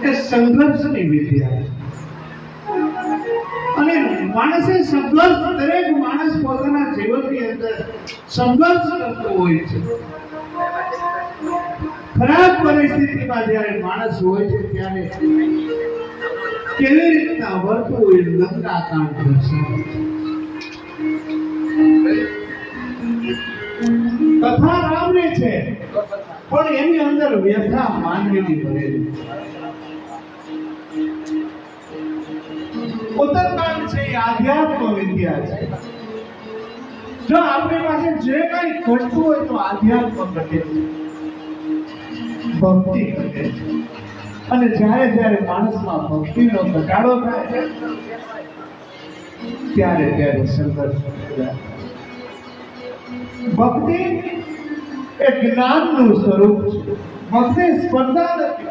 એ સંઘર્ષની વિદ્યા છે. અને માણસે સંઘર્ષ, દરેક માણસ પોતાના જીવનની અંદર સંઘર્ષ કરતો હોય છે. ખરાબ પરિસ્થિતિમાં જ્યારે માણસ હોય છે ત્યારે કેવી રીતના વર્તવું એ લંકાકાંડ દર્શાવે છે. કથા રામની છે પણ એની અંદર વ્યથા માનવીની ભરેલી છે. ઉત્તરકાંડ છે એ આધ્યાત્મ વિદ્યા છે. જો આપણી પાસે જે કઈ ઘટતું હોય તો આધ્યાત્મ ઘટે છે, ભક્તિ ઘટે છે. અને જ્યારે જ્યારે માણસમાં ભક્તિનો ઘટાડો થાય છે ત્યારે ત્યારે સંઘર્ષ થાય. ભક્તિ એ જ્ઞાનનું સ્વરૂપ છે. ભક્તિ સ્પર્ધા નથી.